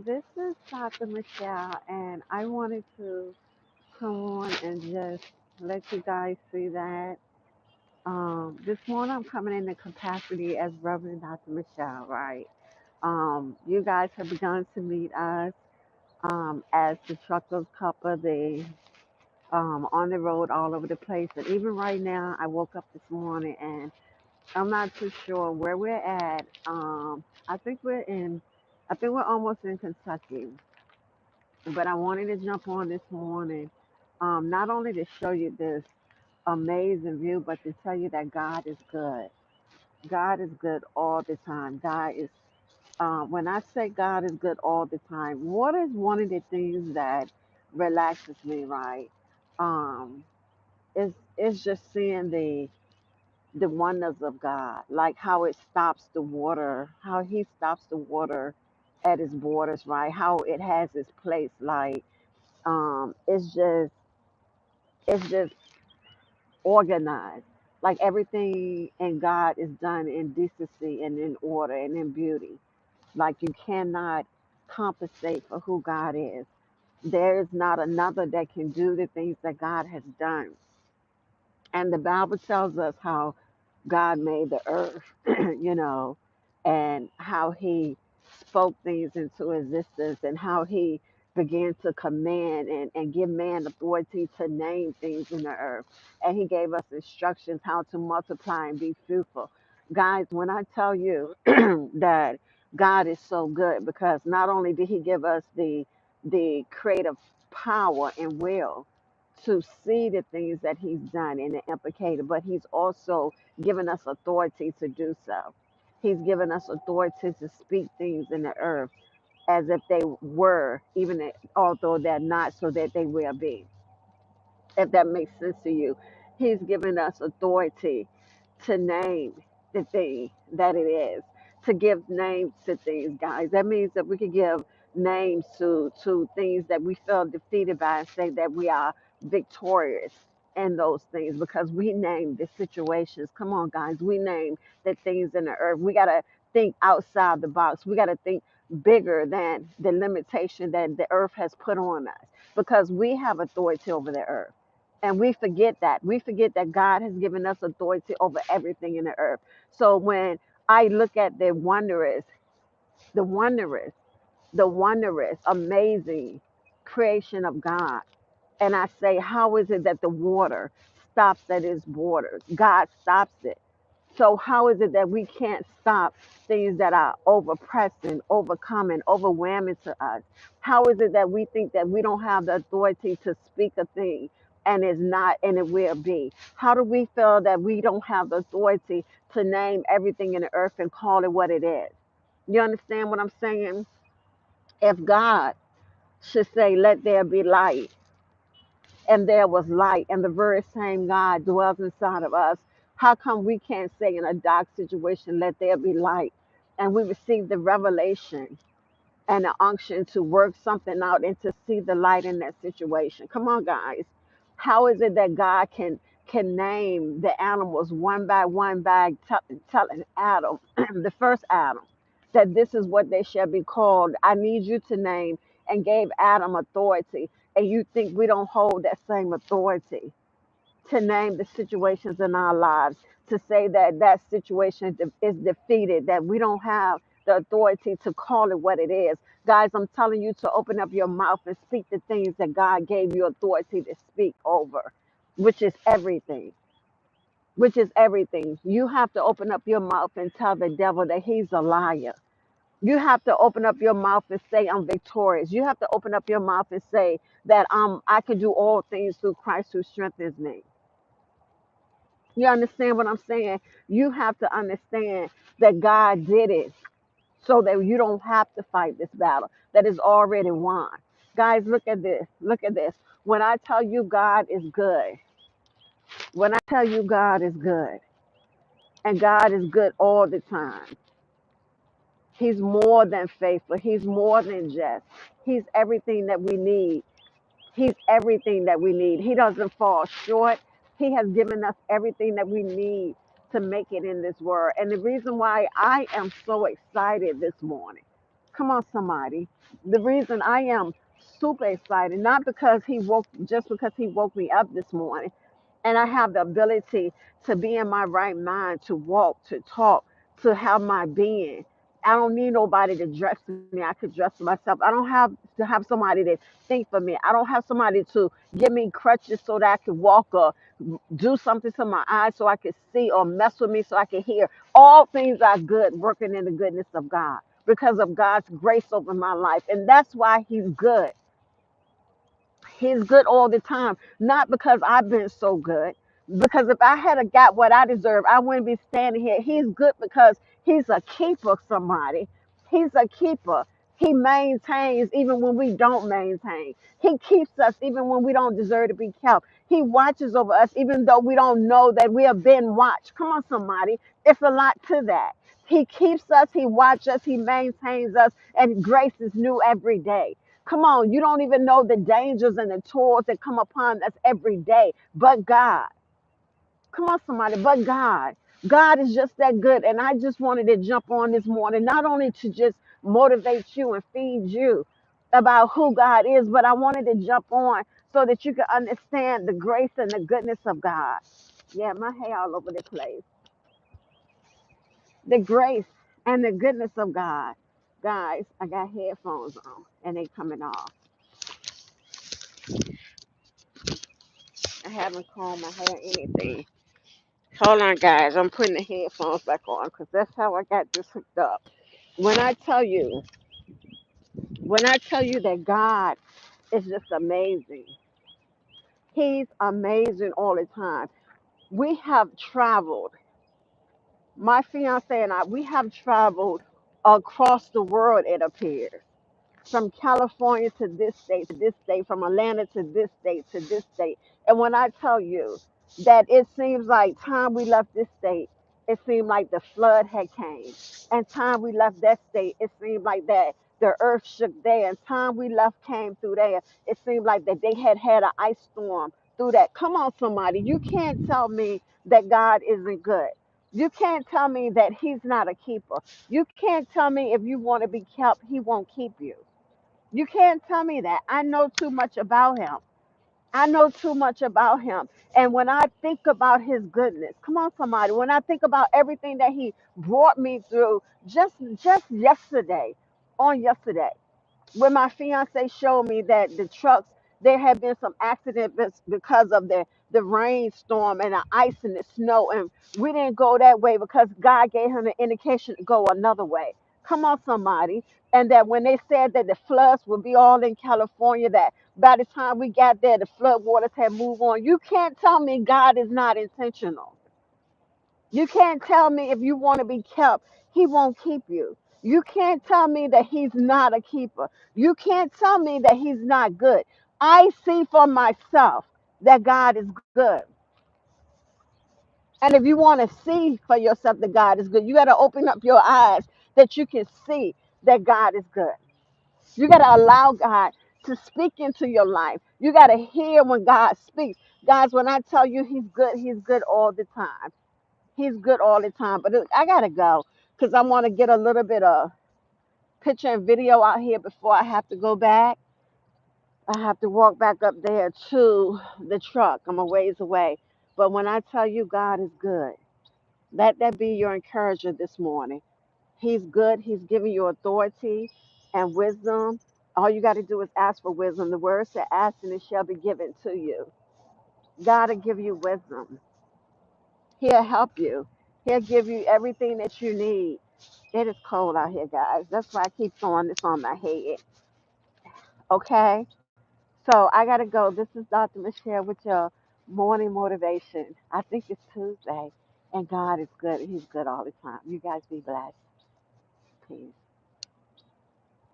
This is Dr. Michelle, and I wanted to come on and just let you guys see that. This morning I'm coming in the capacity as Reverend Dr. Michelle, right? You guys have begun to meet us as the truckers couple, the on the road all over the place. And even right now, I woke up this morning and I'm not too sure where we're at. I think we're almost in Kentucky. But I wanted to jump on this morning, not only to show you this amazing view, but to tell you that God is good. God is good all the time. When I say God is good all the time, what is one of the things that relaxes me, right? Um, is just seeing the wonders of God, like how it stops the water, how He stops the water at His borders, right? How it has its place, like um, it's just it's just organized. Like everything in God is done in decency and in order and in beauty. Like you cannot compensate for who God is. There is not another that can do the things that God has done. And the Bible tells us how God made the earth, you know, and how He spoke things into existence and how He began to command and give man authority to name things in the earth. And He gave us instructions how to multiply and be fruitful. Guys, when I tell you that God is so good, because not only did He give us the creative power and will, to see the things that He's done and implicated, but He's also given us authority to do so. He's given us authority to speak things in the earth as if they were, although they're not, so that they will be. If that makes sense to you, He's given us authority to name the thing that it is, to give names to things, guys. That means that we can give names to things that we feel defeated by and say that we are victorious in those things because we name the situations. Come on, guys. We name the things in the earth. We got to think outside the box. We got to think bigger than the limitation that the earth has put on us because we have authority over the earth. And we forget that. We forget that God has given us authority over everything in the earth. So when I look at the wondrous, the wondrous, amazing creation of God, and I say, how is it that the water stops at its borders? God stops it. So how is it that we can't stop things that are overpressing, overcoming, overwhelming to us? How is it that we think that we don't have the authority to speak a thing and it's not and it will be? How do we feel that we don't have the authority to name everything in the earth and call it what it is? You understand what I'm saying? If God should say, let there be light, and there was light, and the very same God dwells inside of us. How come we can't say in a dark situation, let there be light? And we receive the revelation and the unction to work something out and to see the light in that situation. Come on, guys. How is it that God can name the animals one by one by telling Adam, the first Adam, that this is what they shall be called? I need you to name, and gave Adam authority. And you think we don't hold that same authority to name the situations in our lives, to say that that situation is defeated, that we don't have the authority to call it what it is. Guys, I'm telling you to open up your mouth and speak the things that God gave you authority to speak over, which is everything. Which is everything. You have to open up your mouth and tell the devil that he's a liar. You have to open up your mouth and say, I'm victorious. You have to open up your mouth and say that I can do all things through Christ who strengthens me. You understand what I'm saying? You have to understand that God did it so that you don't have to fight this battle that is already won. Guys, look at this. Look at this. When I tell you God is good, when I tell you God is good, and God is good all the time, He's more than faithful. He's more than just. He's everything that we need. He's everything that we need. He doesn't fall short. He has given us everything that we need to make it in this world. And the reason why I am so excited this morning, Come on, somebody. The reason I am super excited, not because just because he woke me up this morning, and I have the ability to be in my right mind, to walk, to talk, to have my being. I don't need nobody to dress me. I could dress myself. I don't have to have somebody to think for me. I don't have somebody to give me crutches so that I can walk or do something to my eyes so I can see or mess with me so I can hear. All things are good, working in the goodness of God because of God's grace over my life. And that's why he's good. He's good all the time, not because I've been so good. Because if I had a got what I deserve, I wouldn't be standing here. He's good because he's a keeper, somebody. He's a keeper. He maintains even when we don't maintain. He keeps us even when we don't deserve to be kept. He watches over us even though we don't know that we have been watched. Come on, somebody. It's a lot to that. He keeps us, he watches us, he maintains us, and grace is new every day. Come on, you don't even know the dangers and the toils that come upon us every day. But God, come on, somebody, but God. God is just that good. And I just wanted to jump on this morning, not only to just motivate you and feed you about who God is, but I wanted to jump on so that you can understand the grace and the goodness of God. Yeah, my hair all over the place. The grace and the goodness of God. Guys, I got headphones on and they coming off. I haven't combed my hair or anything. Hold on, guys. I'm putting the headphones back on because that's how I got this hooked up. When I tell you, when I tell you that God is just amazing, He's amazing all the time. We have traveled, my fiance and I, we have traveled across the world, it appears. From California to this state, from Atlanta to this state. And when I tell you that it seems like time we left this state, it seemed like the flood had came. And time we left that state, it seemed like that the earth shook there. And time we left came through there, it seemed like that they had had an ice storm through that. Come on, somebody. You can't tell me that God isn't good. You can't tell me that he's not a keeper. You can't tell me if you want to be kept, he won't keep you. You can't tell me that. I know too much about him. I know too much about him. And when I think about his goodness, come on, somebody, when I think about everything that he brought me through just yesterday, on yesterday when my fiance showed me that the trucks, there had been some accident because of the rainstorm and the ice and the snow, and we didn't go that way because God gave him an indication to go another way. Come on, somebody. And that when they said that the floods would be all in California, that by the time we got there, the flood waters had moved on. You can't tell me God is not intentional. You can't tell me if you want to be kept, he won't keep you. You can't tell me that he's not a keeper. You can't tell me that he's not good. I see for myself that God is good. And if you want to see for yourself that God is good, you got to open up your eyes that you can see that God is good. You got to allow God to speak into your life. You got to hear when God speaks. Guys, when I tell you he's good all the time. He's good all the time. But I gotta go because I want to get a little bit of picture and video out here before I have to go back. I have to walk back up there to the truck. I'm a ways away. But when I tell you God is good, let that be your encourager this morning. He's good. He's giving you authority and wisdom. All you got to do is ask for wisdom. The word said, ask and it shall be given to you. God will give you wisdom. He'll help you. He'll give you everything that you need. It is cold out here, guys. That's why I keep throwing this on my head. Okay? So I got to go. This is Dr. Michelle with your morning motivation. I think it's Tuesday, and God is good. He's good all the time. You guys be blessed. Peace.